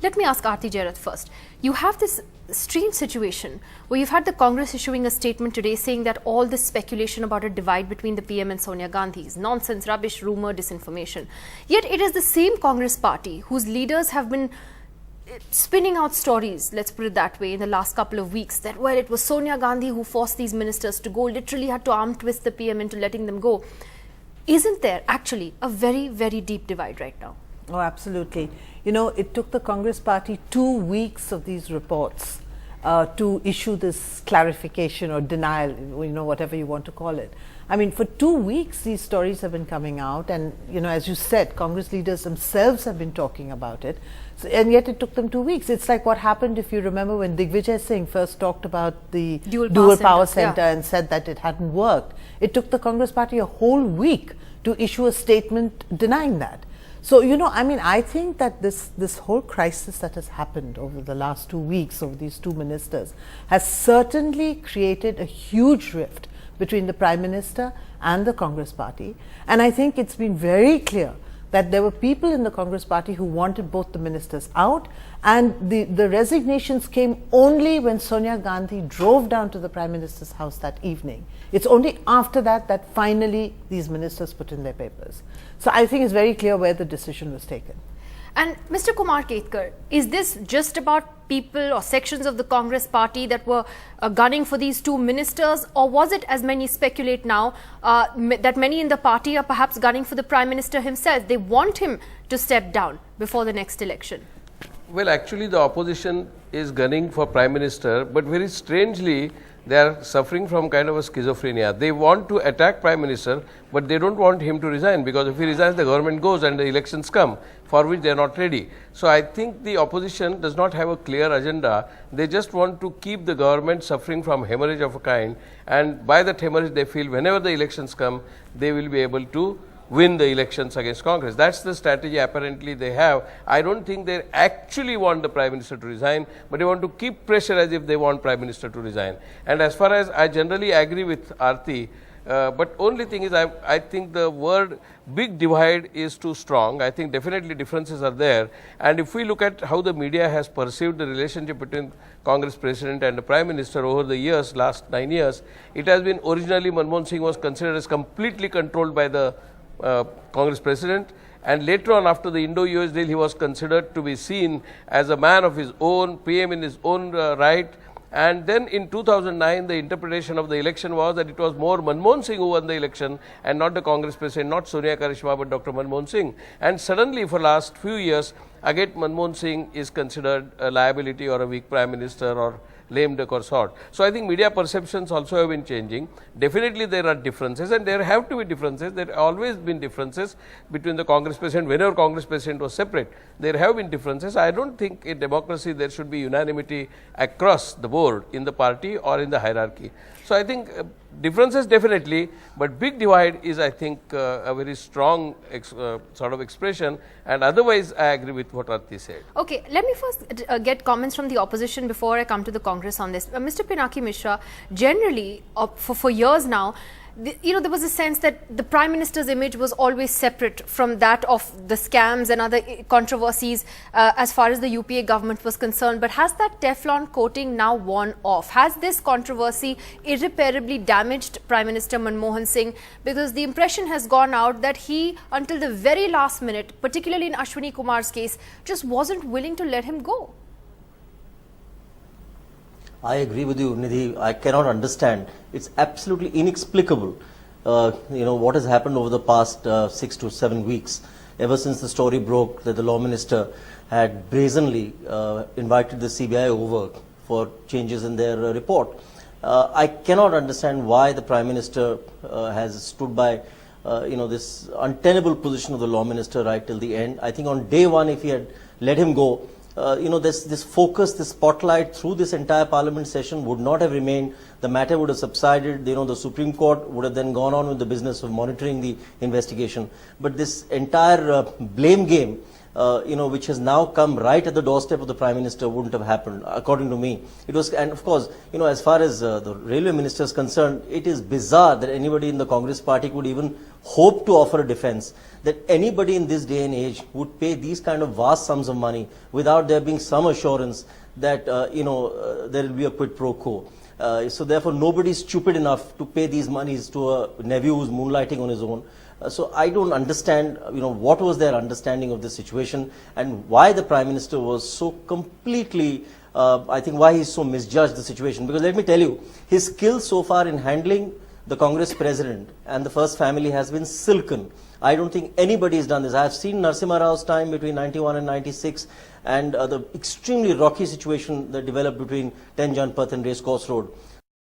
Let me ask Aarti Jairath first. You have this strange situation where you've had the Congress issuing a statement today saying that all this speculation about a divide between the PM and Sonia Gandhi is nonsense, rubbish, rumor, disinformation. Yet it is the same Congress party whose leaders have been spinning out stories, let's put it that way, in the last couple of weeks that, well, it was Sonia Gandhi who forced these ministers to go, literally had to arm twist the PM into letting them go. Isn't there actually a very, very deep divide right now? Oh, absolutely. You know, it took the Congress party 2 weeks of these reports to issue this clarification or denial, you know, whatever you want to call it. I mean, for 2 weeks, these stories have been coming out, and, you know, as you said, Congress leaders themselves have been talking about it, so, and yet it took them 2 weeks. It's like what happened, if you remember, when Digvijay Singh first talked about the dual power center and said that it hadn't worked. It took the Congress party a whole week to issue a statement denying that. So, you know, I mean, I think that this whole crisis that has happened over the last 2 weeks of these two ministers has certainly created a huge rift between the Prime Minister and the Congress party. And I think it's been very clear that there were people in the Congress party who wanted both the ministers out, and the resignations came only when Sonia Gandhi drove down to the Prime Minister's house that evening. It's only after that that finally these ministers put in their papers. So I think it's very clear where the decision was taken. And Mr. Kumar Ketkar, is this just about people or sections of the Congress party that were gunning for these two ministers, or was it, as many speculate now, that many in the party are perhaps gunning for the Prime Minister himself? They want him to step down before the next election. Well, actually the opposition is gunning for Prime Minister, but very strangely they are suffering from kind of a schizophrenia. They want to attack Prime Minister, but they don't want him to resign, because if he resigns, the government goes and the elections come, for which they are not ready. So I think the opposition does not have a clear agenda. They just want to keep the government suffering from hemorrhage of a kind, and by that hemorrhage they feel whenever the elections come, they will be able to win the elections against Congress. That's the strategy apparently they have. I don't think they actually want the Prime Minister to resign, but they want to keep pressure as if they want Prime Minister to resign. And as far as I generally agree with Aarti, but only thing is I think the word big divide is too strong. I think definitely differences are there. And if we look at how the media has perceived the relationship between Congress President and the Prime Minister over the years, last 9 years, it has been originally Manmohan Singh was considered as completely controlled by the Congress President, and later on after the Indo-US deal he was considered to be seen as a man of his own, PM in his own right. And then in 2009 the interpretation of the election was that it was more Manmohan Singh who won the election and not the Congress President, not Sonia Karishma but Dr. Manmohan Singh. And suddenly for last few years again Manmohan Singh is considered a liability or a weak Prime Minister or lame duck or sort. So I think media perceptions also have been changing. Definitely there are differences, and there have to be differences. There have always been differences between the Congress President. Whenever Congress President was separate, there have been differences. I don't think in democracy there should be unanimity across the board in the party or in the hierarchy. So I think differences definitely, but big divide is, I think, a very strong sort of expression, and otherwise I agree with what Aarti said. Okay, let me first get comments from the opposition before I come to the Congress on this. Mr. Pinaki Mishra, generally for years now, there was a sense that the Prime Minister's image was always separate from that of the scams and other controversies as far as the UPA government was concerned. But has that Teflon coating now worn off? Has this controversy irreparably damaged Prime Minister Manmohan Singh? Because the impression has gone out that he, until the very last minute, particularly in Ashwini Kumar's case, just wasn't willing to let him go. I agree with you, Nidhi. I cannot understand. It's absolutely inexplicable, what has happened over the past 6 to 7 weeks, ever since the story broke that the Law Minister had brazenly invited the CBI over for changes in their report. I cannot understand why the Prime Minister has stood by, this untenable position of the Law Minister right till the end. I think on day one, if he had let him go, this focus, this spotlight through this entire Parliament session would not have remained. The matter would have subsided. The Supreme Court would have then gone on with the business of monitoring the investigation. But this entire blame game which has now come right at the doorstep of the Prime Minister, wouldn't have happened, according to me. It was, and of course, as far as the Railway Minister is concerned, it is bizarre that anybody in the Congress party could even hope to offer a defense, that anybody in this day and age would pay these kind of vast sums of money without there being some assurance that, there will be a quid pro quo. So therefore, nobody is stupid enough to pay these monies to a nephew who's moonlighting on his own. So I don't understand, what was their understanding of the situation and why the Prime Minister was so completely, I think why he's so misjudged the situation. Because let me tell you, his skill so far in handling the Congress President and the First Family has been silken. I don't think anybody has done this. I have seen Narasimha Rao's time between 91 and 96 and the extremely rocky situation that developed between 10 Janpath and Racecourse Road.